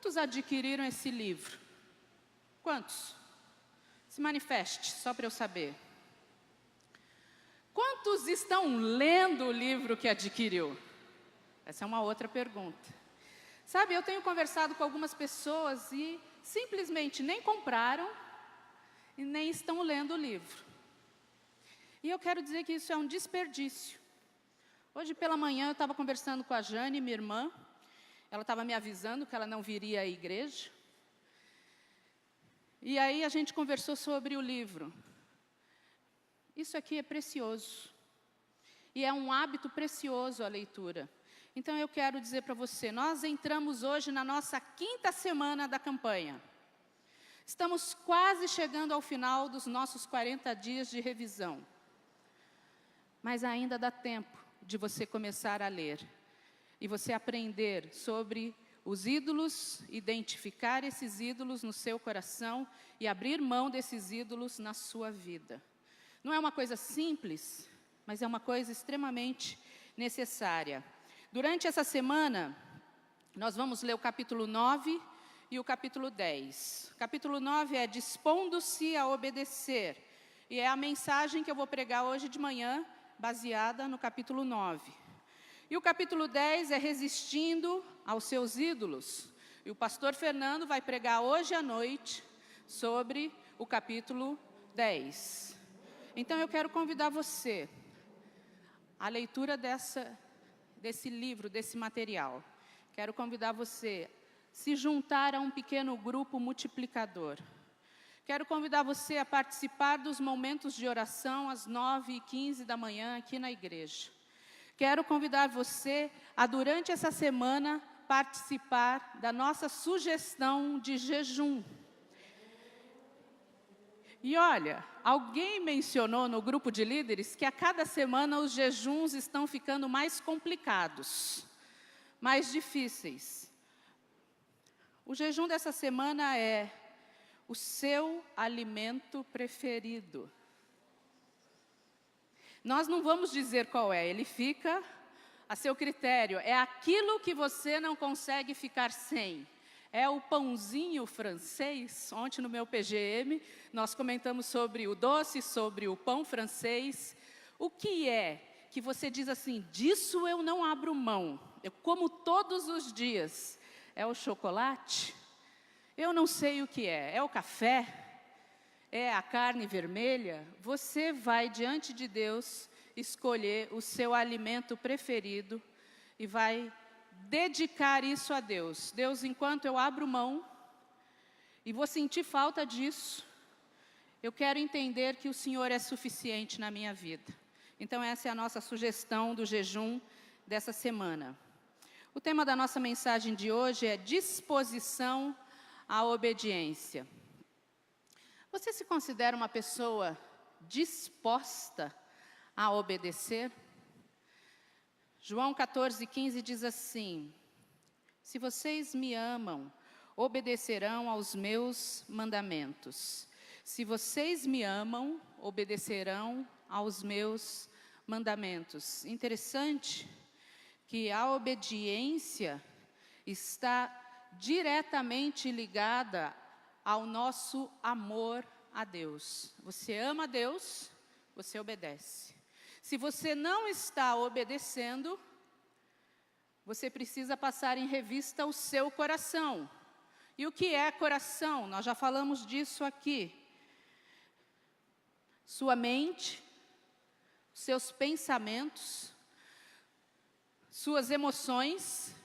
Quantos adquiriram esse livro? Quantos? Se manifeste, só para eu saber. Quantos estão lendo o livro que adquiriu? Essa é uma outra pergunta. Sabe, eu tenho conversado com algumas pessoas e simplesmente nem compraram e nem estão lendo o livro. E eu quero dizer que isso é um desperdício. Hoje pela manhã eu estava conversando com a Jane, minha irmã. Ela estava me avisando que ela não viria à igreja. E aí a gente conversou sobre o livro. Isso aqui é precioso. E é um hábito precioso a leitura. Então eu quero dizer para você, nós entramos hoje na nossa 5ª semana da campanha. Estamos quase chegando ao final dos nossos 40 dias de revisão. Mas ainda dá tempo de você começar a ler. E você aprender sobre os ídolos, identificar esses ídolos no seu coração e abrir mão desses ídolos na sua vida. Não é uma coisa simples, mas é uma coisa extremamente necessária. Durante essa semana, nós vamos ler o capítulo 9 e o capítulo 10. O capítulo 9 é dispondo-se a obedecer. E é a mensagem que eu vou pregar hoje de manhã, baseada no capítulo 9. E o capítulo 10 é resistindo aos seus ídolos. E o pastor Fernando vai pregar hoje à noite sobre o capítulo 10. Então eu quero convidar você à leitura desse livro, desse material. Quero convidar você a se juntar a um pequeno grupo multiplicador. Quero convidar você a participar dos momentos de oração às 9h15 da manhã aqui na igreja. Quero convidar você a, durante essa semana, participar da nossa sugestão de jejum. E olha, alguém mencionou no grupo de líderes que a cada semana os jejuns estão ficando mais complicados, mais difíceis. O jejum dessa semana é o seu alimento preferido. Nós não vamos dizer qual é, ele fica a seu critério. É aquilo que você não consegue ficar sem. É o pãozinho francês. Ontem no meu PGM, nós comentamos sobre o doce, sobre o pão francês. O que é que você diz assim, disso eu não abro mão, eu como todos os dias? É o chocolate? Eu não sei o que é. É o café? É a carne vermelha? Você vai diante de Deus escolher o seu alimento preferido e vai dedicar isso a Deus. Deus, enquanto eu abro mão e vou sentir falta disso, eu quero entender que o Senhor é suficiente na minha vida. Então essa é a nossa sugestão do jejum dessa semana. O tema da nossa mensagem de hoje é disposição à obediência. Você se considera uma pessoa disposta a obedecer? João 14:15 diz assim: se vocês me amam, obedecerão aos meus mandamentos. Se vocês me amam, obedecerão aos meus mandamentos. Interessante que a obediência está diretamente ligada ao nosso amor a Deus. Você ama a Deus, você obedece. Se você não está obedecendo, você precisa passar em revista o seu coração. E o que é coração? Nós já falamos disso aqui. Sua mente, seus pensamentos, suas emoções,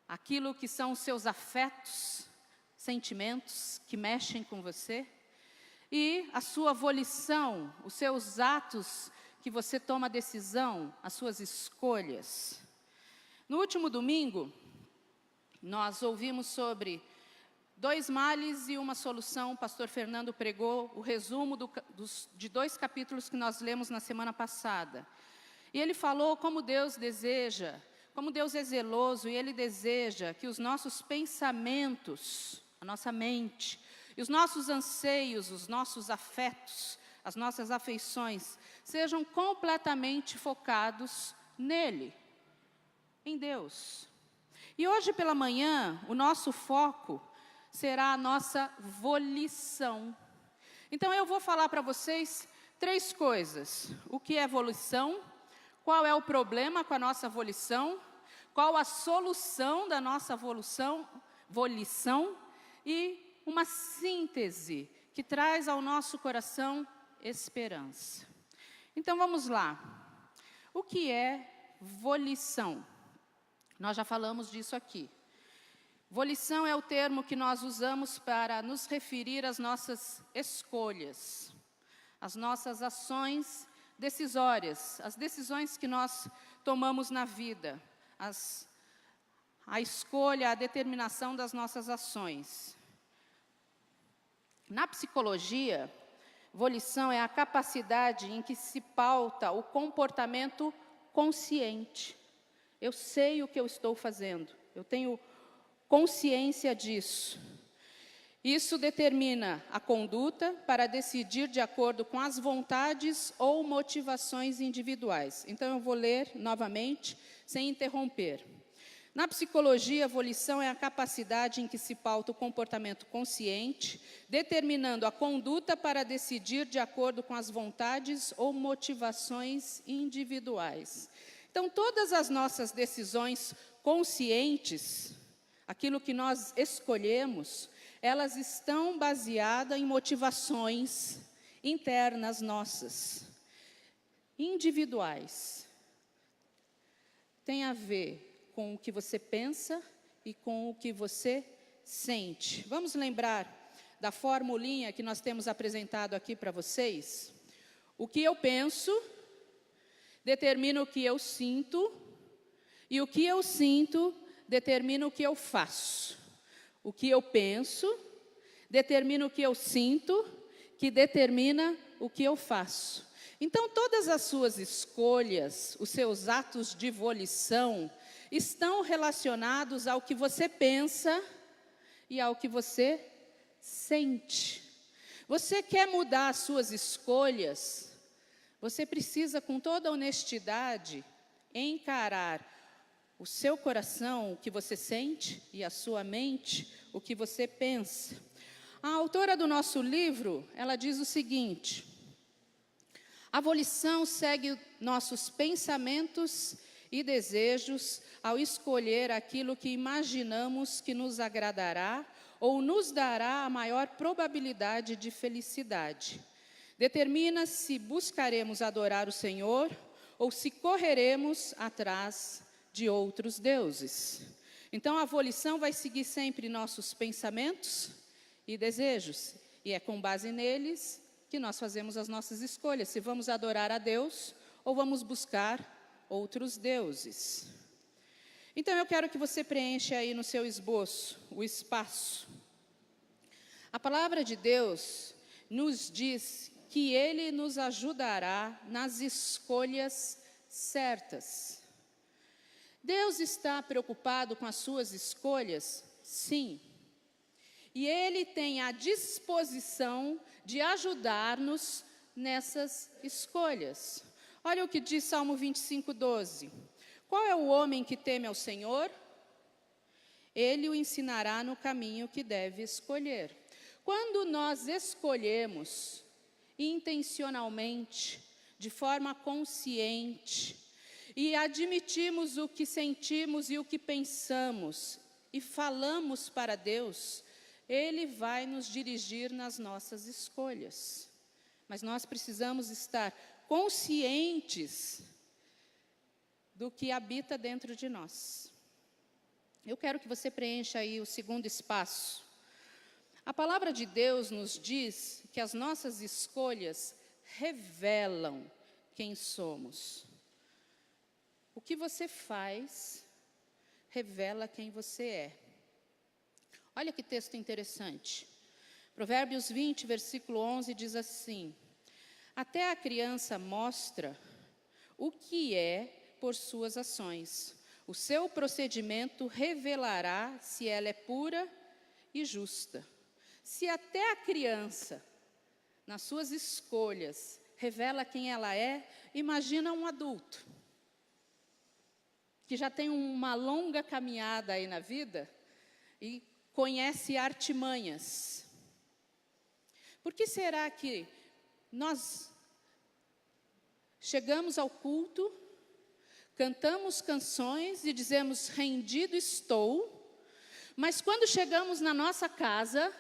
aquilo que são os seus afetos, sentimentos que mexem com você, e a sua volição, os seus atos que você toma decisão, as suas escolhas. No último domingo, nós ouvimos sobre 2 males e uma solução. O pastor Fernando pregou o resumo de 2 capítulos que nós lemos na semana passada. E ele falou como Deus deseja, como Deus é zeloso, e Ele deseja que os nossos pensamentos, a nossa mente, e os nossos anseios, os nossos afetos, as nossas afeições, sejam completamente focados nele, em Deus. E hoje pela manhã, o nosso foco será a nossa volição. Então eu vou falar para vocês 3 coisas. O que é volição? Qual é o problema com a nossa volição? Qual a solução da nossa volição? E uma síntese que traz ao nosso coração esperança. Então vamos lá. O que é volição? Nós já falamos disso aqui. Volição é o termo que nós usamos para nos referir às nossas escolhas, às nossas ações decisórias, as decisões que nós tomamos na vida, a escolha, a determinação das nossas ações. Na psicologia, volição é a capacidade em que se pauta o comportamento consciente. Eu sei o que eu estou fazendo, eu tenho consciência disso. Isso determina a conduta para decidir de acordo com as vontades ou motivações individuais. Então, eu vou ler novamente, sem interromper. Na psicologia, a volição é a capacidade em que se pauta o comportamento consciente, determinando a conduta para decidir de acordo com as vontades ou motivações individuais. Então, todas as nossas decisões conscientes, aquilo que nós escolhemos, elas estão baseadas em motivações internas nossas, individuais. Tem a ver com o que você pensa e com o que você sente. Vamos lembrar da formulinha que nós temos apresentado aqui para vocês? O que eu penso determina o que eu sinto, e o que eu sinto determina o que eu faço. O que eu penso determina o que eu sinto, que determina o que eu faço. Então, todas as suas escolhas, os seus atos de volição, estão relacionados ao que você pensa e ao que você sente. Você quer mudar as suas escolhas? Você precisa, com toda honestidade, encarar o seu coração, o que você sente, e a sua mente, o que você pensa. A autora do nosso livro, ela diz o seguinte: a volição segue nossos pensamentos e desejos ao escolher aquilo que imaginamos que nos agradará ou nos dará a maior probabilidade de felicidade. Determina se buscaremos adorar o Senhor ou se correremos atrás de outros deuses. Então, a volição vai seguir sempre nossos pensamentos e desejos, e é com base neles que nós fazemos as nossas escolhas, se vamos adorar a Deus ou vamos buscar outros deuses. Então, eu quero que você preencha aí no seu esboço o espaço. A palavra de Deus nos diz que Ele nos ajudará nas escolhas certas. Deus está preocupado com as suas escolhas? Sim. E Ele tem a disposição de ajudar-nos nessas escolhas. Olha o que diz Salmo 25:12. Qual é o homem que teme ao Senhor? Ele o ensinará no caminho que deve escolher. Quando nós escolhemos intencionalmente, de forma consciente, e admitimos o que sentimos e o que pensamos, e falamos para Deus, Ele vai nos dirigir nas nossas escolhas. Mas nós precisamos estar conscientes do que habita dentro de nós. Eu quero que você preencha aí o segundo espaço. A palavra de Deus nos diz que as nossas escolhas revelam quem somos. O que você faz revela quem você é. Olha que texto interessante. Provérbios 20, versículo 11 diz assim: até a criança mostra o que é por suas ações. O seu procedimento revelará se ela é pura e justa. Se até a criança, nas suas escolhas, revela quem ela é, imagina um adulto. que já tem uma longa caminhada aí na vida e conhece artimanhas. Por que será que nós chegamos ao culto, cantamos canções e dizemos, rendido estou, mas quando chegamos na nossa casa,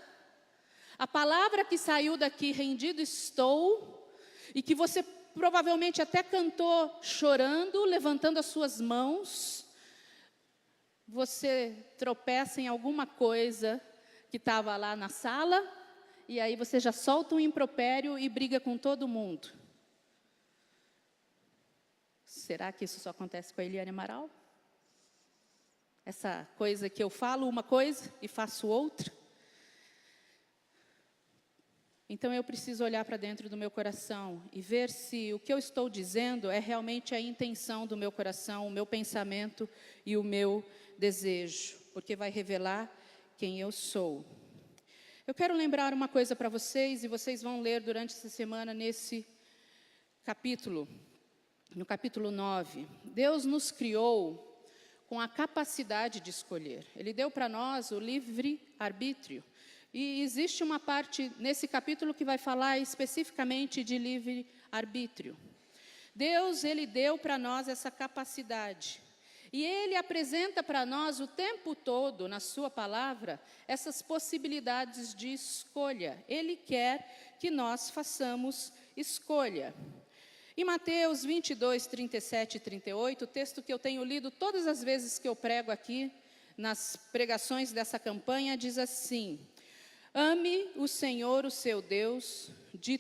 a palavra que saiu daqui, rendido estou, e que você provavelmente até cantou chorando, levantando as suas mãos, você tropeça em alguma coisa que estava lá na sala, e aí você já solta um impropério e briga com todo mundo. Será que isso só acontece com a Eliane Amaral? Essa coisa que eu falo uma coisa e faço outra? Então eu preciso olhar para dentro do meu coração e ver se o que eu estou dizendo é realmente a intenção do meu coração, o meu pensamento e o meu desejo, porque vai revelar quem eu sou. Eu quero lembrar uma coisa para vocês, e vocês vão ler durante essa semana nesse capítulo, no capítulo 9. Deus nos criou com a capacidade de escolher. Ele deu para nós o livre-arbítrio. E existe uma parte nesse capítulo que vai falar especificamente de livre-arbítrio. Deus, Ele deu para nós essa capacidade. E Ele apresenta para nós o tempo todo, na sua palavra, essas possibilidades de escolha. Ele quer que nós façamos escolha. Em Mateus 22, 37 e 38, o texto que eu tenho lido todas as vezes que eu prego aqui, nas pregações dessa campanha, diz assim: ame o Senhor, o seu Deus, de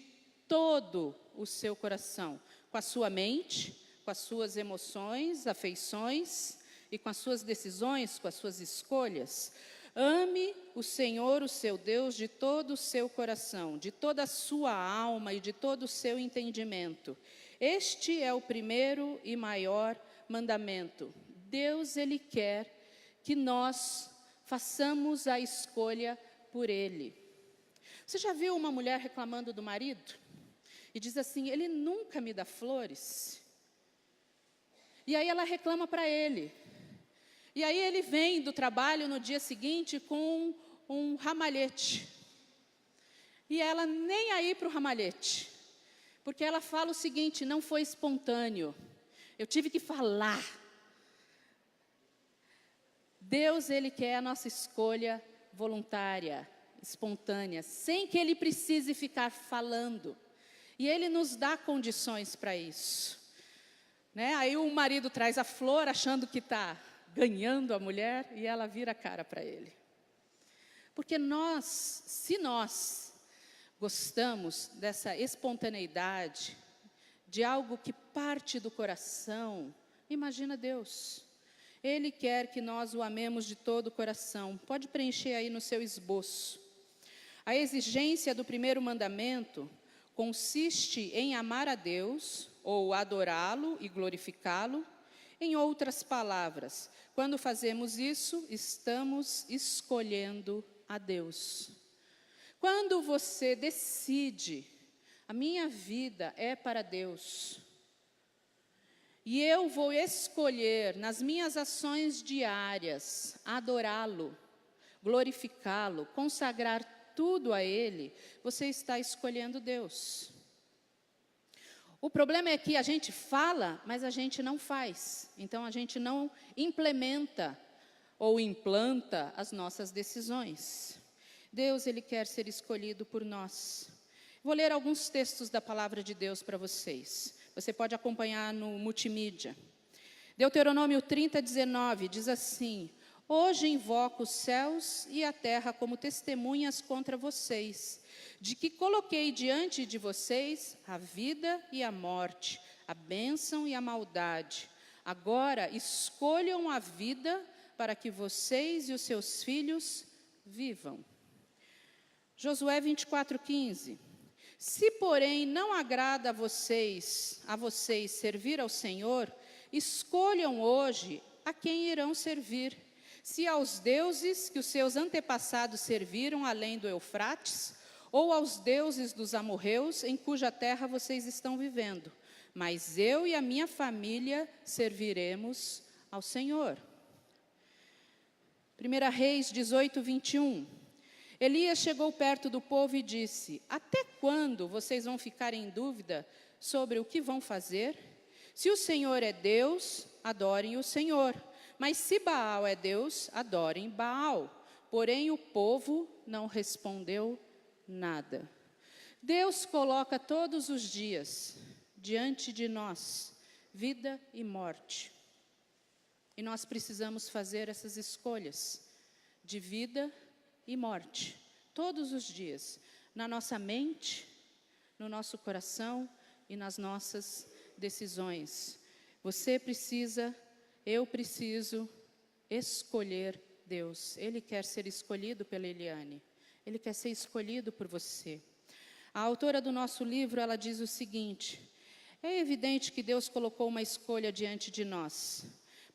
todo o seu coração, com a sua mente, com as suas emoções, afeições e com as suas decisões, com as suas escolhas. Ame o Senhor, o seu Deus, de todo o seu coração, de toda a sua alma e de todo o seu entendimento. Este é o primeiro e maior mandamento. Deus, Ele quer que nós façamos a escolha por Ele. Você já viu uma mulher reclamando do marido? E diz assim, ele nunca me dá flores. E aí ela reclama para ele. E aí ele vem do trabalho no dia seguinte com um ramalhete. E ela nem aí para o ramalhete. Porque ela fala o seguinte, não foi espontâneo. Eu tive que falar. Deus, Ele quer a nossa escolha voluntária, espontânea, sem que Ele precise ficar falando. E Ele nos dá condições para isso. Né? Aí o marido traz a flor achando que está ganhando a mulher e ela vira a cara para ele. Porque se nós gostamos dessa espontaneidade, de algo que parte do coração, imagina Deus. Ele quer que nós o amemos de todo o coração. Pode preencher aí no seu esboço. A exigência do primeiro mandamento consiste em amar a Deus, ou adorá-lo e glorificá-lo. Em outras palavras, quando fazemos isso, estamos escolhendo a Deus. Quando você decide, a minha vida é para Deus, e eu vou escolher nas minhas ações diárias, adorá-lo, glorificá-lo, consagrar tudo a Ele, você está escolhendo Deus. O problema é que a gente fala, mas a gente não faz. Então a gente não implementa ou implanta as nossas decisões. Deus, Ele quer ser escolhido por nós. Vou ler alguns textos da palavra de Deus para vocês. Você pode acompanhar no multimídia. Deuteronômio 30, 19, diz assim: hoje invoco os céus e a terra como testemunhas contra vocês, de que coloquei diante de vocês a vida e a morte, a bênção e a maldade. Agora escolham a vida para que vocês e os seus filhos vivam. Josué 24, 15. Se, porém, não agrada a vocês servir ao Senhor, escolham hoje a quem irão servir. Se aos deuses que os seus antepassados serviram além do Eufrates, ou aos deuses dos amorreus em cuja terra vocês estão vivendo. Mas eu e a minha família serviremos ao Senhor. 1 Reis 18, 21. Elias chegou perto do povo e disse: até quando vocês vão ficar em dúvida sobre o que vão fazer? Se o Senhor é Deus, adorem o Senhor. Mas se Baal é Deus, adorem Baal. Porém o povo não respondeu nada. Deus coloca todos os dias diante de nós vida e morte. E nós precisamos fazer essas escolhas de vida e morte, todos os dias, na nossa mente, no nosso coração e nas nossas decisões. Você precisa, eu preciso escolher Deus. Ele quer ser escolhido pela Eliane. Ele quer ser escolhido por você. A autora do nosso livro, ela diz o seguinte: é evidente que Deus colocou uma escolha diante de nós.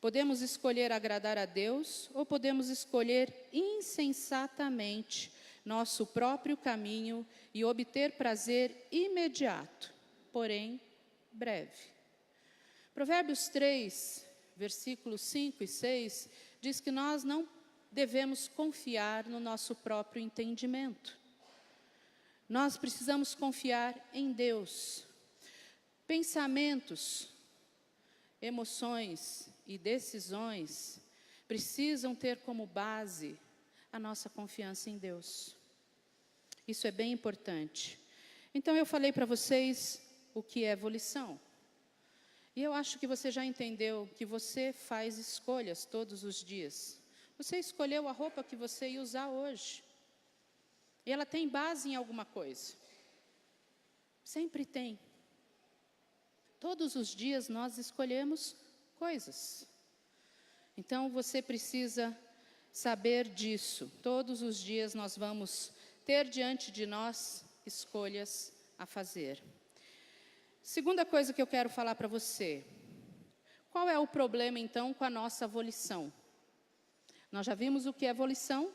Podemos escolher agradar a Deus ou podemos escolher insensatamente nosso próprio caminho e obter prazer imediato, porém breve. Provérbios 3, versículos 5 e 6, diz que nós não devemos confiar no nosso próprio entendimento. Nós precisamos confiar em Deus. Pensamentos, emoções e decisões precisam ter como base a nossa confiança em Deus. Isso é bem importante. Então eu falei para vocês o que é volição. E eu acho que você já entendeu que você faz escolhas todos os dias. Você escolheu a roupa que você ia usar hoje. E ela tem base em alguma coisa. Sempre tem. Todos os dias nós escolhemos coisas. Então você precisa saber disso. Todos os dias nós vamos ter diante de nós escolhas a fazer. Segunda coisa que eu quero falar para você. Qual é o problema então com a nossa volição? Nós já vimos o que é volição.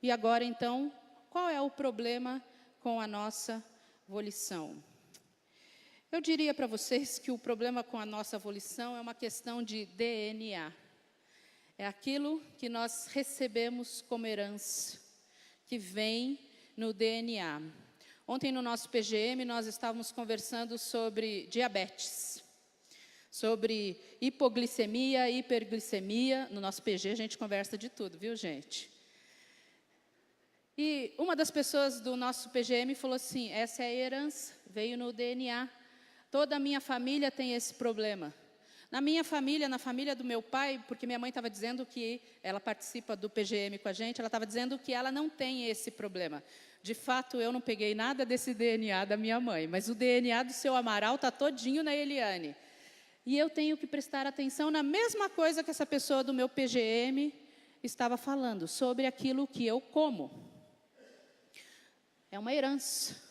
E agora então, qual é o problema com a nossa volição? Eu diria para vocês que o problema com a nossa volição é uma questão de DNA. É aquilo que nós recebemos como herança, que vem no DNA. Ontem no nosso PGM nós estávamos conversando sobre diabetes, sobre hipoglicemia, hiperglicemia. No nosso PG a gente conversa de tudo, viu gente? E uma das pessoas do nosso PGM falou assim: essa é a herança, veio no DNA. Toda a minha família tem esse problema. Na minha família, na família do meu pai, porque minha mãe estava dizendo que ela participa do PGM com a gente, ela estava dizendo que ela não tem esse problema. De fato, eu não peguei nada desse DNA da minha mãe, mas o DNA do seu Amaral está todinho na Eliane. E eu tenho que prestar atenção na mesma coisa que essa pessoa do meu PGM estava falando, sobre aquilo que eu como. É uma herança.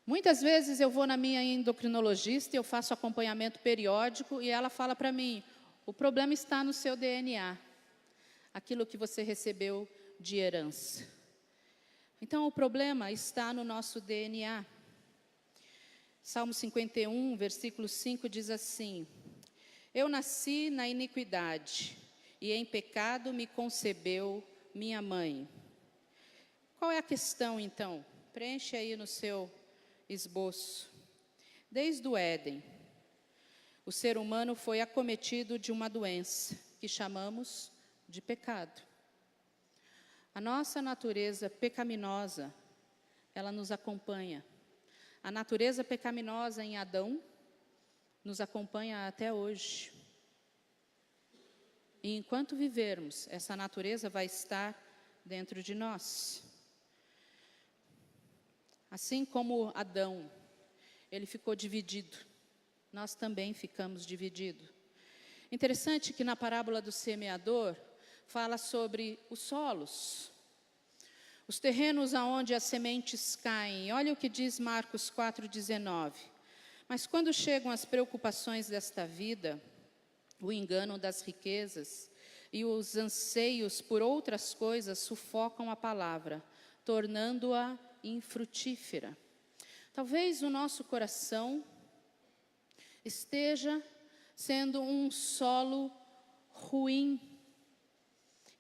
Muitas vezes eu vou na minha endocrinologista, eu faço acompanhamento periódico e ela fala para mim: o problema está no seu DNA, aquilo que você recebeu de herança. Então o problema está no nosso DNA. Salmo 51, versículo 5 diz assim: eu nasci na iniquidade e em pecado me concebeu minha mãe. Qual é a questão então? Preenche aí no seu esboço. Desde o Éden, o ser humano foi acometido de uma doença que chamamos de pecado. A nossa natureza pecaminosa, ela nos acompanha. A natureza pecaminosa em Adão nos acompanha até hoje. E enquanto vivermos, essa natureza vai estar dentro de nós. Assim como Adão, ele ficou dividido, nós também ficamos divididos. Interessante que na parábola do semeador, fala sobre os solos, os terrenos aonde as sementes caem. Olha o que diz Marcos 4,19. Mas quando chegam as preocupações desta vida, o engano das riquezas e os anseios por outras coisas sufocam a palavra, tornando-a infrutífera. Talvez o nosso coração esteja sendo um solo ruim,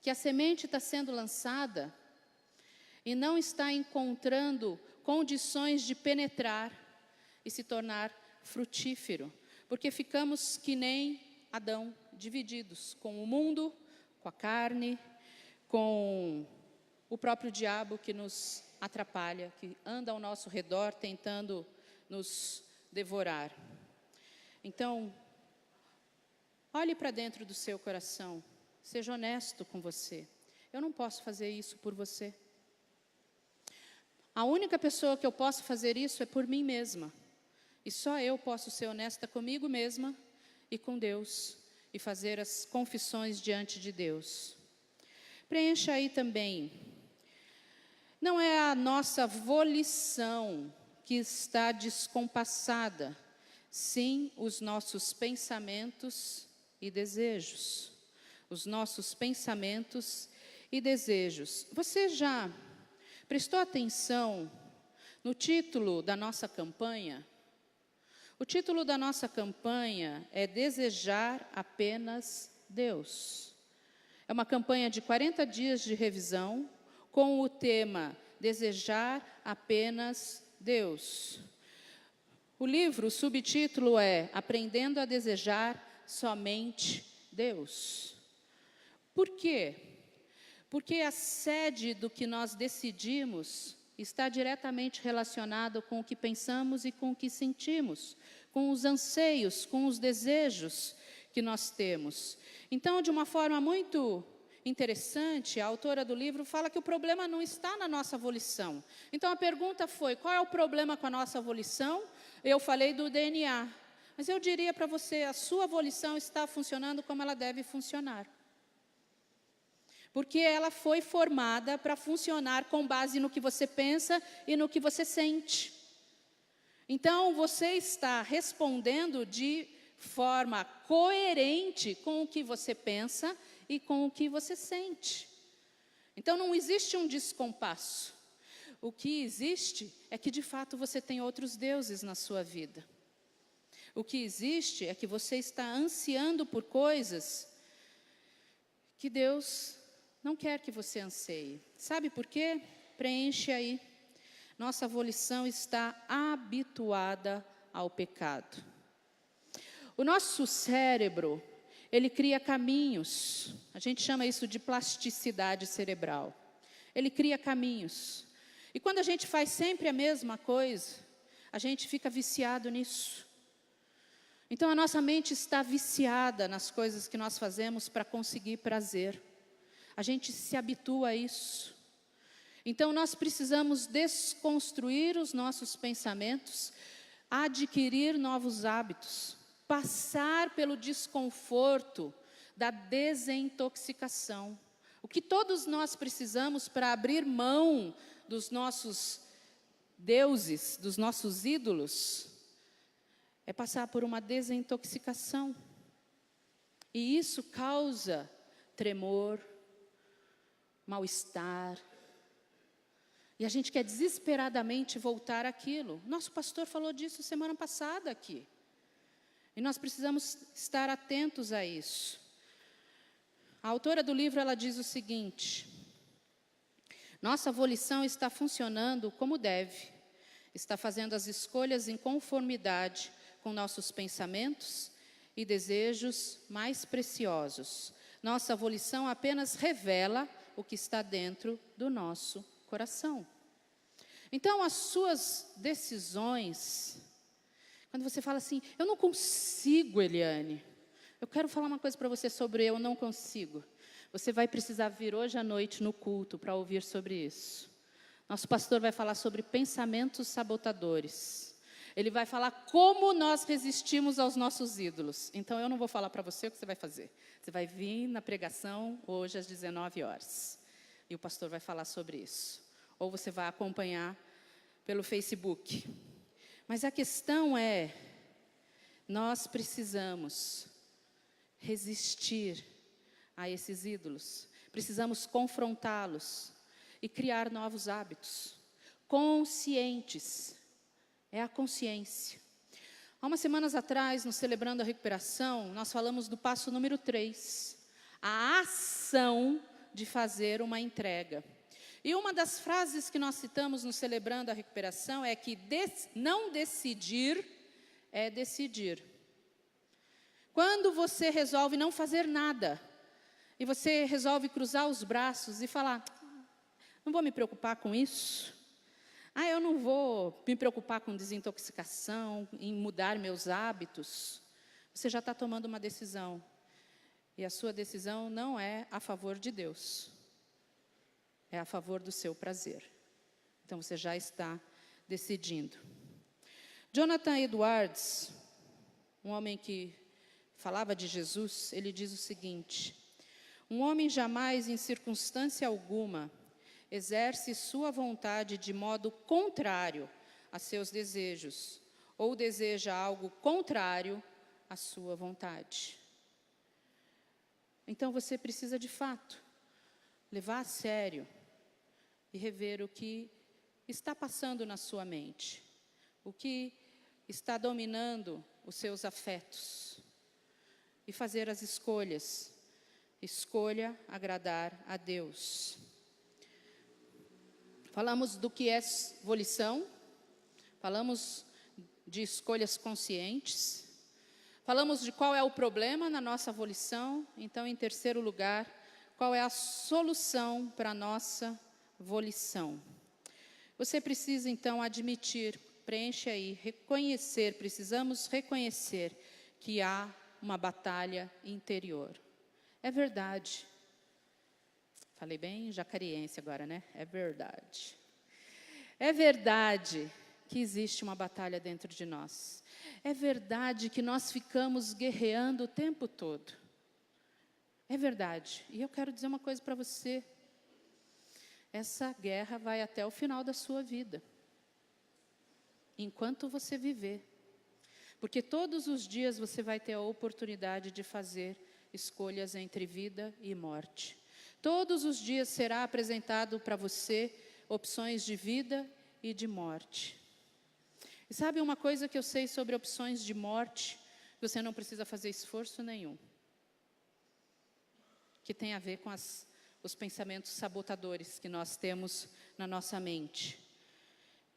que a semente está sendo lançada e não está encontrando condições de penetrar e se tornar frutífero, porque ficamos que nem Adão, divididos com o mundo, com a carne, com o próprio diabo que nos atrapalha, que anda ao nosso redor tentando nos devorar. Então, olhe para dentro do seu coração, seja honesto com você. Eu não posso fazer isso por você. A única pessoa que eu posso fazer isso é por mim mesma. E só eu posso ser honesta comigo mesma e com Deus, e fazer as confissões diante de Deus. Preencha aí também. Não é a nossa volição que está descompassada, sim os nossos pensamentos e desejos. Os nossos pensamentos e desejos. Você já prestou atenção no título da nossa campanha? O título da nossa campanha é Desejar Apenas Deus. É uma campanha de 40 dias de revisão com o tema Desejar Apenas Deus. O livro, o subtítulo é Aprendendo a Desejar Somente Deus. Por quê? Porque a sede do que nós decidimos está diretamente relacionado com o que pensamos e com o que sentimos, com os anseios, com os desejos que nós temos. Então, de uma forma muito interessante, a autora do livro fala que o problema não está na nossa volição. Então, a pergunta foi, qual é o problema com a nossa volição? Eu falei do DNA, mas eu diria para você, a sua volição está funcionando como ela deve funcionar. Porque ela foi formada para funcionar com base no que você pensa e no que você sente. Então, você está respondendo de forma coerente com o que você pensa e com o que você sente. Então, não existe um descompasso. O que existe é que, de fato, você tem outros deuses na sua vida. O que existe é que você está ansiando por coisas que Deus não quer que você anseie. Sabe por quê? Preenche aí. Nossa volição está habituada ao pecado. O nosso cérebro, ele cria caminhos. A gente chama isso de plasticidade cerebral. Ele cria caminhos. E quando a gente faz sempre a mesma coisa, a gente fica viciado nisso. Então a nossa mente está viciada nas coisas que nós fazemos para conseguir prazer. A gente se habitua a isso. Então, nós precisamos desconstruir os nossos pensamentos, adquirir novos hábitos, passar pelo desconforto da desintoxicação. O que todos nós precisamos para abrir mão dos nossos deuses, dos nossos ídolos, é passar por uma desintoxicação. E isso causa tremor, mal-estar. E a gente quer desesperadamente voltar àquilo. Nosso pastor falou disso semana passada aqui. E nós precisamos estar atentos a isso. A autora do livro, ela diz o seguinte: nossa volição está funcionando como deve. Está fazendo as escolhas em conformidade com nossos pensamentos e desejos mais preciosos. Nossa volição apenas revela o que está dentro do nosso coração. Então, as suas decisões, quando você fala assim, eu não consigo, Eliane, eu quero falar uma coisa para você sobre eu não consigo. Você vai precisar vir hoje à noite no culto para ouvir sobre isso. Nosso pastor vai falar sobre pensamentos sabotadores. Ele vai falar como nós resistimos aos nossos ídolos. Então, eu não vou falar para você o que você vai fazer. Você vai vir na pregação hoje às 19 horas. E o pastor vai falar sobre isso. Ou você vai acompanhar pelo Facebook. Mas a questão é, nós precisamos resistir a esses ídolos. Precisamos confrontá-los e criar novos hábitos. Conscientes. É a consciência. Há umas semanas atrás, no Celebrando a Recuperação, nós falamos do passo número 3, a ação de fazer uma entrega. E uma das frases que nós citamos no Celebrando a Recuperação é que não decidir é decidir. Quando você resolve não fazer nada, e você resolve cruzar os braços e falar, não vou me preocupar com isso, eu não vou me preocupar com desintoxicação, em mudar meus hábitos, você já está tomando uma decisão. E a sua decisão não é a favor de Deus, é a favor do seu prazer. Então você já está decidindo. Jonathan Edwards, um homem que falava de Jesus, ele diz o seguinte: um homem jamais, em circunstância alguma, exerce sua vontade de modo contrário a seus desejos, ou deseja algo contrário à sua vontade. Então você precisa, de fato, levar a sério e rever o que está passando na sua mente, o que está dominando os seus afetos, e fazer as escolhas. Escolha agradar a Deus. Falamos do que é volição, falamos de escolhas conscientes, falamos de qual é o problema na nossa volição. Então, em terceiro lugar, qual é a solução para a nossa volição? Você precisa, então, admitir, preenche aí, reconhecer, precisamos reconhecer que há uma batalha interior. É verdade. Falei bem jacariense agora, né? É verdade. É verdade que existe uma batalha dentro de nós. É verdade que nós ficamos guerreando o tempo todo. É verdade. E eu quero dizer uma coisa para você. Essa guerra vai até o final da sua vida. Enquanto você viver. Porque todos os dias você vai ter a oportunidade de fazer escolhas entre vida e morte. Todos os dias será apresentado para você opções de vida e de morte. E sabe uma coisa que eu sei sobre opções de morte? Você não precisa fazer esforço nenhum. Que tem a ver com os pensamentos sabotadores que nós temos na nossa mente.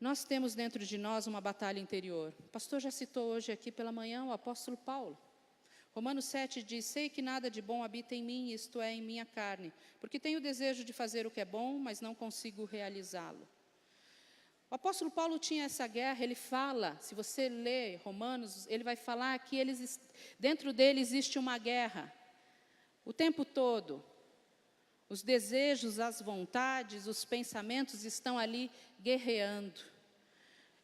Nós temos dentro de nós uma batalha interior. O pastor já citou hoje aqui pela manhã o apóstolo Paulo. Romanos 7 diz, sei que nada de bom habita em mim, isto é, em minha carne, porque tenho o desejo de fazer o que é bom, mas não consigo realizá-lo. O apóstolo Paulo tinha essa guerra, ele fala, se você lê Romanos, ele vai falar que dentro dele existe uma guerra, o tempo todo. Os desejos, as vontades, os pensamentos estão ali guerreando.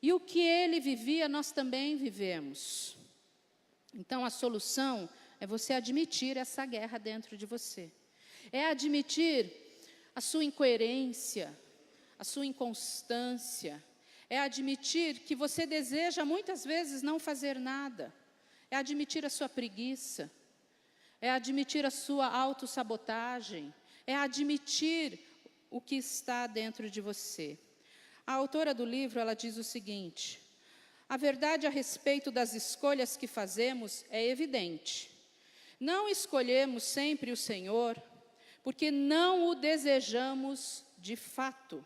E o que ele vivia, nós também vivemos. Então, a solução é você admitir essa guerra dentro de você. É admitir a sua incoerência, a sua inconstância. É admitir que você deseja muitas vezes não fazer nada. É admitir a sua preguiça. É admitir a sua autossabotagem. É admitir o que está dentro de você. A autora do livro, ela diz o seguinte: a verdade a respeito das escolhas que fazemos é evidente. Não escolhemos sempre o Senhor, porque não o desejamos de fato.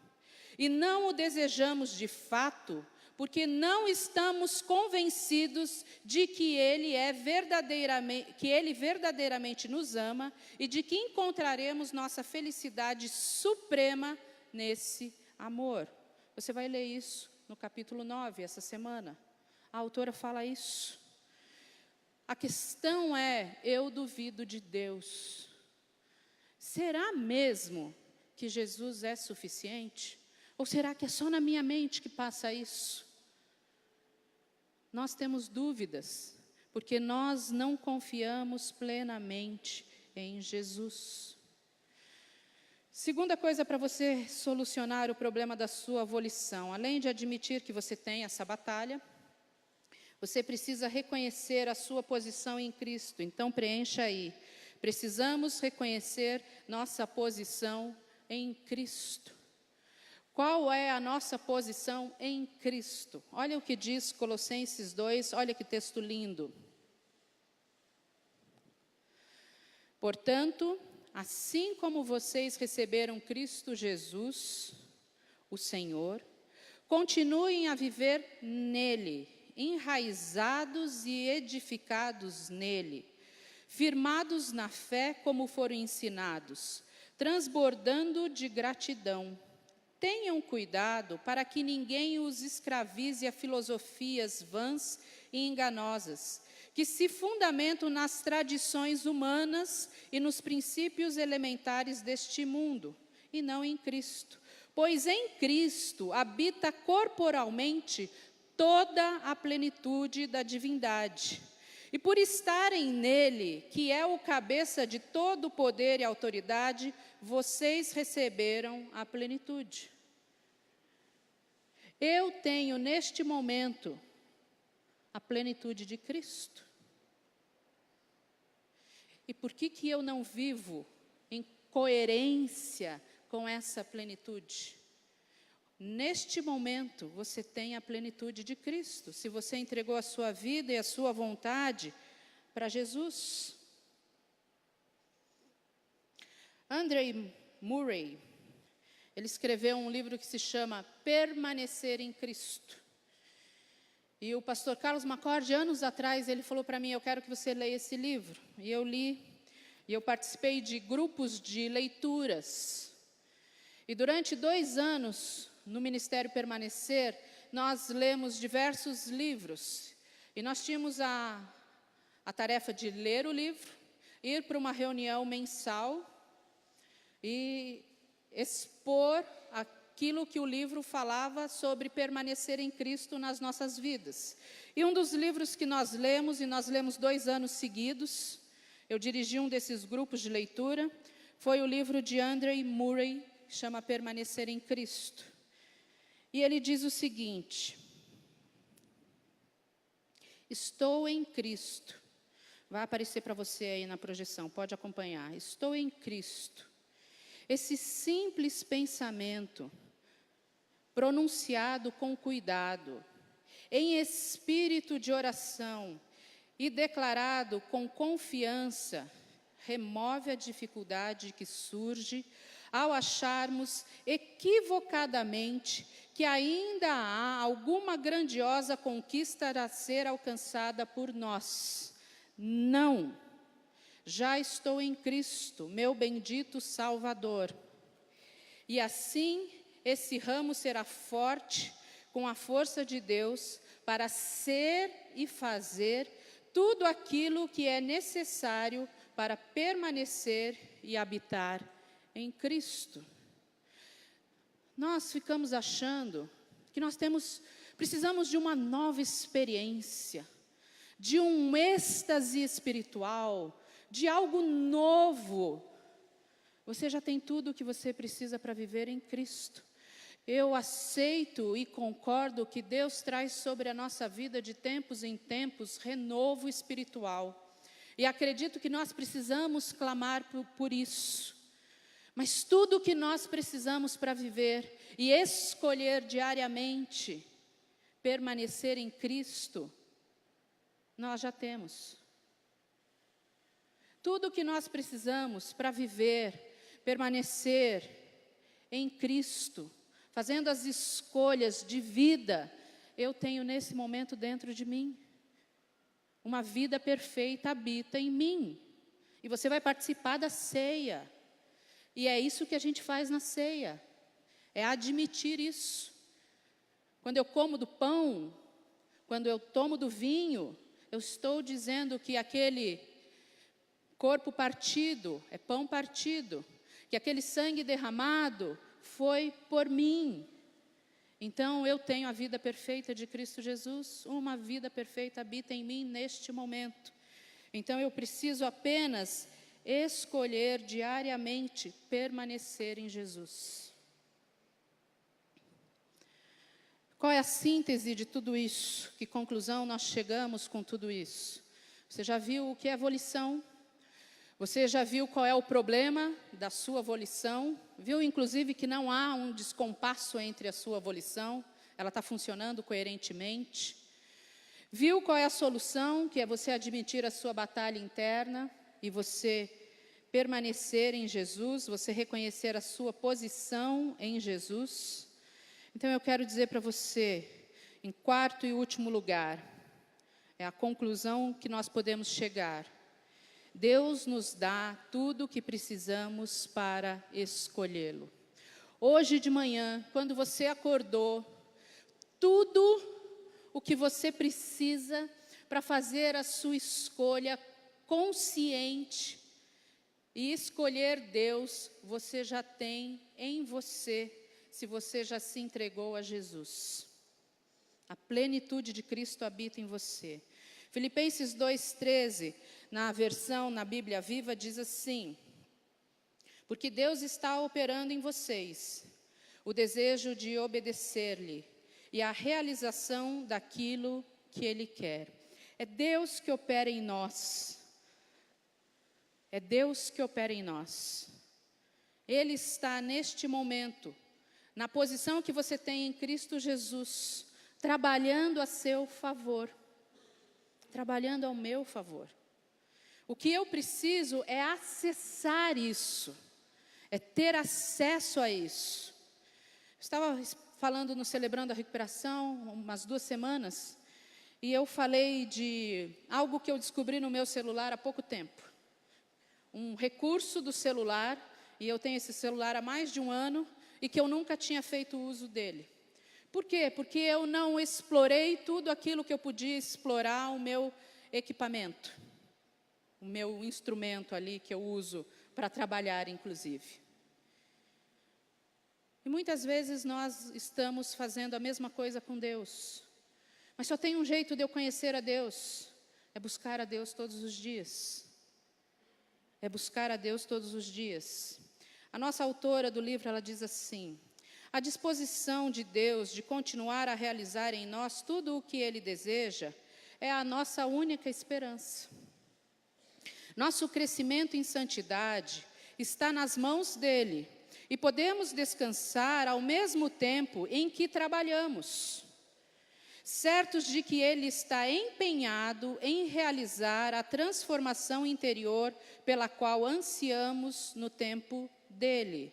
E não o desejamos de fato, porque não estamos convencidos de que Ele verdadeiramente nos ama e de que encontraremos nossa felicidade suprema nesse amor. Você vai ler isso no capítulo 9, essa semana. A autora fala isso. A questão é, eu duvido de Deus. Será mesmo que Jesus é suficiente? Ou será que é só na minha mente que passa isso? Nós temos dúvidas, porque nós não confiamos plenamente em Jesus. Segunda coisa para você solucionar o problema da sua volição, além de admitir que você tem essa batalha, você precisa reconhecer a sua posição em Cristo. Então preencha aí. Precisamos reconhecer nossa posição em Cristo. Qual é a nossa posição em Cristo? Olha o que diz Colossenses 2, olha que texto lindo. Portanto, assim como vocês receberam Cristo Jesus, o Senhor, continuem a viver nele, enraizados e edificados nele, firmados na fé como foram ensinados, transbordando de gratidão. Tenham cuidado para que ninguém os escravize a filosofias vãs e enganosas, que se fundamentam nas tradições humanas e nos princípios elementares deste mundo, e não em Cristo. Pois em Cristo habita corporalmente toda a plenitude da divindade. E por estarem nele, que é o cabeça de todo o poder e autoridade, vocês receberam a plenitude. Eu tenho neste momento a plenitude de Cristo. E por que eu não vivo em coerência com essa plenitude? Neste momento, você tem a plenitude de Cristo, se você entregou a sua vida e a sua vontade para Jesus. Andrew Murray, ele escreveu um livro que se chama Permanecer em Cristo. E o pastor Carlos McCord, anos atrás, ele falou para mim, eu quero que você leia esse livro. E eu li, e eu participei de grupos de leituras. E durante 2 anos, no Ministério Permanecer, nós lemos diversos livros. E nós tínhamos a tarefa de ler o livro, ir para uma reunião mensal e expor aquilo que o livro falava sobre permanecer em Cristo nas nossas vidas. E um dos livros que nós lemos, e nós lemos 2 anos seguidos, eu dirigi um desses grupos de leitura, foi o livro de Andrew Murray, que chama Permanecer em Cristo. E ele diz o seguinte: estou em Cristo. Vai aparecer para você aí na projeção, pode acompanhar. Estou em Cristo. Esse simples pensamento, pronunciado com cuidado, em espírito de oração e declarado com confiança, remove a dificuldade que surge ao acharmos equivocadamente que ainda há alguma grandiosa conquista a ser alcançada por nós. Não, já estou em Cristo, meu bendito Salvador. E assim, esse ramo será forte com a força de Deus para ser e fazer tudo aquilo que é necessário para permanecer e habitar em Cristo. Nós ficamos achando que precisamos de uma nova experiência, de um êxtase espiritual, de algo novo. Você já tem tudo o que você precisa para viver em Cristo. Eu aceito e concordo que Deus traz sobre a nossa vida de tempos em tempos renovo espiritual. E acredito que nós precisamos clamar por isso. Mas tudo o que nós precisamos para viver e escolher diariamente permanecer em Cristo, nós já temos. Tudo o que nós precisamos para viver, permanecer em Cristo, fazendo as escolhas de vida, eu tenho nesse momento dentro de mim. Uma vida perfeita habita em mim. E você vai participar da ceia. E é isso que a gente faz na ceia. É admitir isso. Quando eu como do pão, quando eu tomo do vinho, eu estou dizendo que aquele corpo partido é pão partido, que aquele sangue derramado foi por mim. Então eu tenho a vida perfeita de Cristo Jesus, uma vida perfeita habita em mim neste momento. Então eu preciso apenas escolher diariamente permanecer em Jesus. Qual é a síntese de tudo isso? Que conclusão nós chegamos com tudo isso? Você já viu o que é volição? Você já viu qual é o problema da sua volição? Viu, inclusive, que não há um descompasso entre a sua volição? Ela está funcionando coerentemente. Viu qual é a solução? Que é você admitir a sua batalha interna e você permanecer em Jesus, você reconhecer a sua posição em Jesus. Então, eu quero dizer para você, em quarto e último lugar, é a conclusão que nós podemos chegar. Deus nos dá tudo o que precisamos para escolhê-lo. Hoje de manhã, quando você acordou, tudo o que você precisa para fazer a sua escolha consciente e escolher Deus, você já tem em você, se você já se entregou a Jesus. A plenitude de Cristo habita em você. Filipenses 2,13, na Bíblia Viva, diz assim: porque Deus está operando em vocês o desejo de obedecer-lhe e a realização daquilo que Ele quer. É Deus que opera em nós. É Deus que opera em nós. Ele está neste momento, na posição que você tem em Cristo Jesus, trabalhando a seu favor. Trabalhando ao meu favor. O que eu preciso é acessar isso, é ter acesso a isso. Estava falando no Celebrando a Recuperação, umas 2 semanas, e eu falei de algo que eu descobri no meu celular há pouco tempo. Um recurso do celular, e eu tenho esse celular há mais de 1 ano, e que eu nunca tinha feito uso dele. Por quê? Porque eu não explorei tudo aquilo que eu podia explorar o meu equipamento, o meu instrumento ali que eu uso para trabalhar, inclusive. E muitas vezes nós estamos fazendo a mesma coisa com Deus. Mas só tem um jeito de eu conhecer a Deus, é buscar a Deus todos os dias. É buscar a Deus todos os dias. A nossa autora do livro, ela diz assim: a disposição de Deus de continuar a realizar em nós tudo o que Ele deseja é a nossa única esperança. Nosso crescimento em santidade está nas mãos dEle e podemos descansar ao mesmo tempo em que trabalhamos, certos de que Ele está empenhado em realizar a transformação interior pela qual ansiamos no tempo dEle,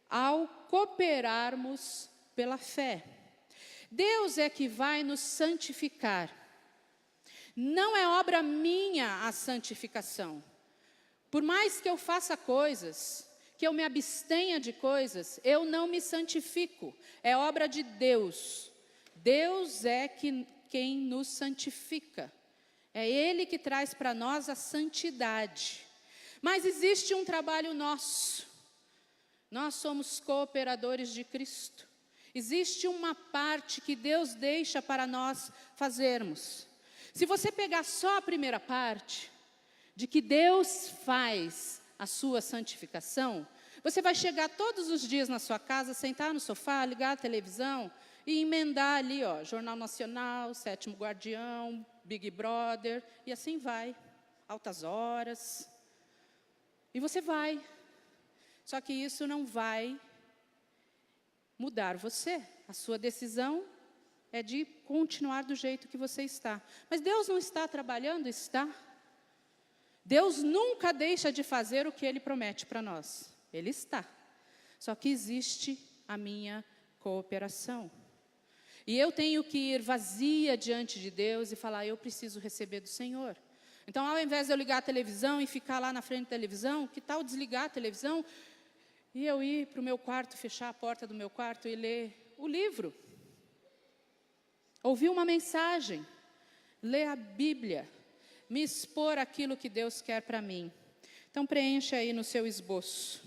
ao cooperarmos pela fé. Deus é que vai nos santificar. Não é obra minha a santificação. Por mais que eu faça coisas, que eu me abstenha de coisas, eu não me santifico. É obra de Deus. Deus é quem nos santifica. É Ele que traz para nós a santidade. Mas existe um trabalho nosso. Nós somos cooperadores de Cristo. Existe uma parte que Deus deixa para nós fazermos. Se você pegar só a primeira parte, de que Deus faz a sua santificação, você vai chegar todos os dias na sua casa, sentar no sofá, ligar a televisão e emendar ali, ó, Jornal Nacional, Sétimo Guardião, Big Brother, e assim vai, altas horas. E você vai. Só que isso não vai mudar você. A sua decisão é de continuar do jeito que você está. Mas Deus não está trabalhando? Está. Deus nunca deixa de fazer o que Ele promete para nós. Ele está. Só que existe a minha cooperação. E eu tenho que ir vazia diante de Deus e falar: eu preciso receber do Senhor. Então, ao invés de eu ligar a televisão e ficar lá na frente da televisão, que tal desligar a televisão e eu ir para o meu quarto, fechar a porta do meu quarto e ler o livro? Ouvir uma mensagem, ler a Bíblia, me expor aquilo que Deus quer para mim. Então, preencha aí no seu esboço.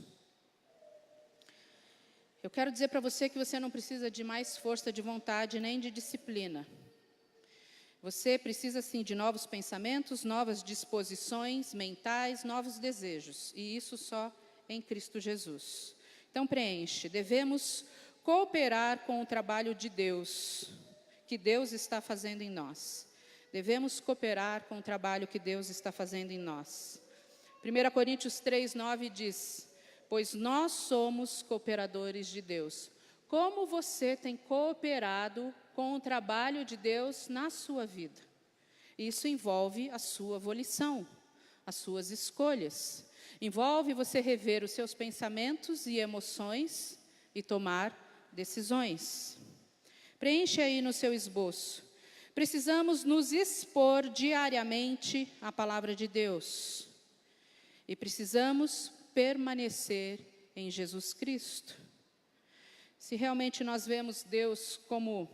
Eu quero dizer para você que você não precisa de mais força de vontade nem de disciplina. Você precisa, sim, de novos pensamentos, novas disposições mentais, novos desejos. E isso só em Cristo Jesus. Então, preenche. Devemos cooperar com o trabalho de Deus, que Deus está fazendo em nós. Devemos cooperar com o trabalho que Deus está fazendo em nós. 1 Coríntios 3:9 diz: pois nós somos cooperadores de Deus. Como você tem cooperado com o trabalho de Deus na sua vida? Isso envolve a sua volição, as suas escolhas. Envolve você rever os seus pensamentos e emoções e tomar decisões. Preencha aí no seu esboço. Precisamos nos expor diariamente à palavra de Deus. E precisamos permanecer em Jesus Cristo. Se realmente nós vemos Deus como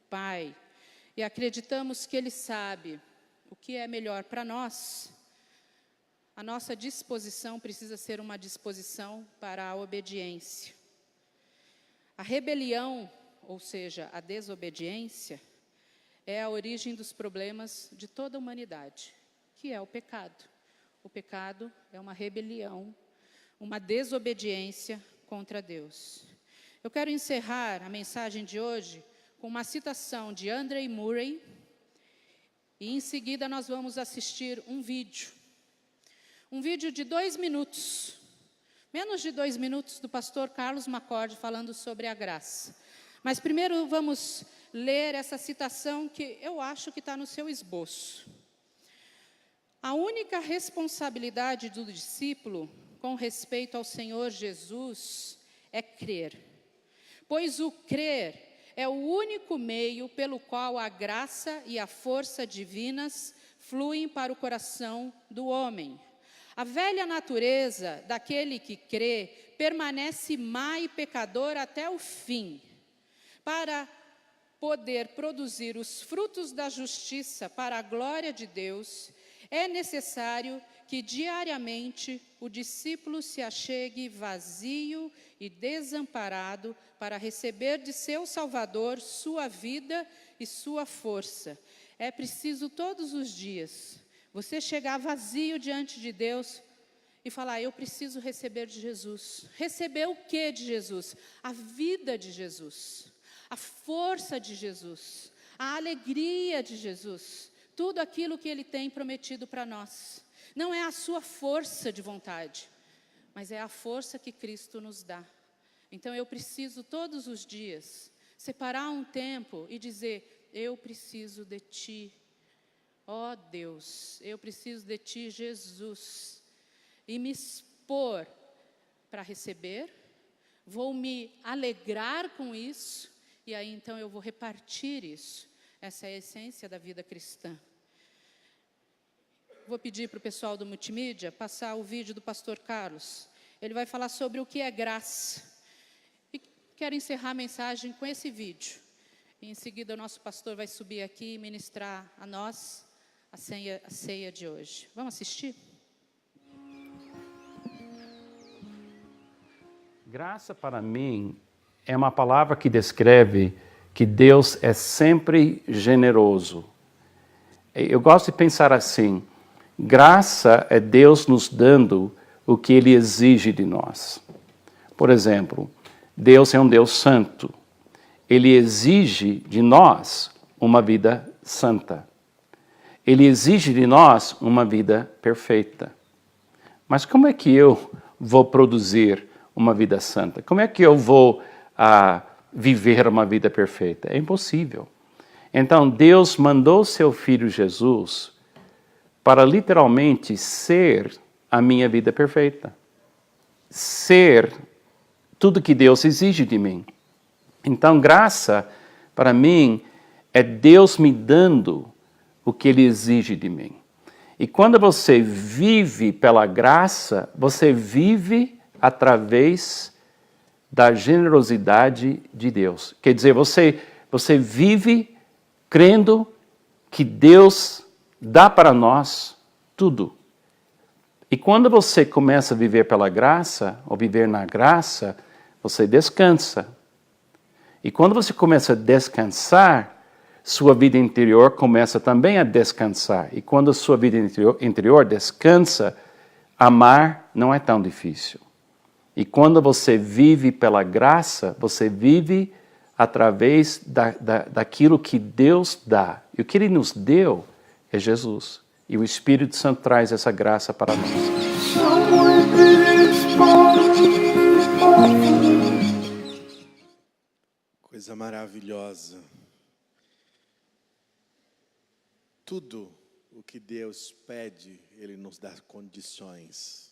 Pai e acreditamos que Ele sabe o que é melhor para nós, a nossa disposição precisa ser uma disposição para a obediência. A rebelião, ou seja, a desobediência, é a origem dos problemas de toda a humanidade, que é o pecado. O pecado é uma rebelião, uma desobediência contra Deus. Eu quero encerrar a mensagem de hoje com uma citação de André Murray, e em seguida nós vamos assistir um vídeo de 2 minutos, menos de 2 minutos, do pastor Carlos Macorde falando sobre a graça. Mas primeiro vamos ler essa citação que eu acho que está no seu esboço. A única responsabilidade do discípulo com respeito ao Senhor Jesus é crer, pois o crer é o único meio pelo qual a graça e a força divinas fluem para o coração do homem. A velha natureza daquele que crê permanece má e pecador até o fim. Para poder produzir os frutos da justiça para a glória de Deus, é necessário que diariamente o discípulo se achegue vazio e desamparado para receber de seu Salvador sua vida e sua força. É preciso todos os dias você chegar vazio diante de Deus e falar: eu preciso receber de Jesus. Receber o que de Jesus? A vida de Jesus, a força de Jesus, a alegria de Jesus, tudo aquilo que Ele tem prometido para nós. Não é a sua força de vontade, mas é a força que Cristo nos dá. Então eu preciso todos os dias separar um tempo e dizer: eu preciso de Ti, ó Deus, eu preciso de Ti, Jesus, e me expor para receber, vou me alegrar com isso, e aí então eu vou repartir isso. Essa é a essência da vida cristã. Vou pedir para o pessoal do multimídia passar o vídeo do pastor Carlos. Ele vai falar sobre o que é graça. E quero encerrar a mensagem com esse vídeo. E em seguida o nosso pastor vai subir aqui e ministrar a nós a ceia de hoje. Vamos assistir? Graça para mim é uma palavra que descreve que Deus é sempre generoso. Eu gosto de pensar assim: graça é Deus nos dando o que Ele exige de nós. Por exemplo, Deus é um Deus santo. Ele exige de nós uma vida santa. Ele exige de nós uma vida perfeita. Mas como é que eu vou produzir uma vida santa? Como é que eu vou viver uma vida perfeita? É impossível. Então, Deus mandou seu Filho Jesus para literalmente ser a minha vida perfeita. Ser tudo que Deus exige de mim. Então, graça, para mim, é Deus me dando o que Ele exige de mim. E quando você vive pela graça, você vive através da generosidade de Deus. Quer dizer, você vive crendo que Deus dá para nós tudo. E quando você começa a viver pela graça, ou viver na graça, você descansa. E quando você começa a descansar, sua vida interior começa também a descansar. E quando a sua vida interior descansa, amar não é tão difícil. E quando você vive pela graça, você vive através daquilo que Deus dá. E o que Ele nos deu é Jesus. E o Espírito Santo traz essa graça para nós. Coisa maravilhosa. Tudo o que Deus pede, Ele nos dá condições.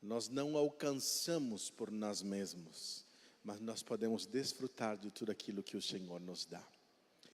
Nós não alcançamos por nós mesmos, mas nós podemos desfrutar de tudo aquilo que o Senhor nos dá.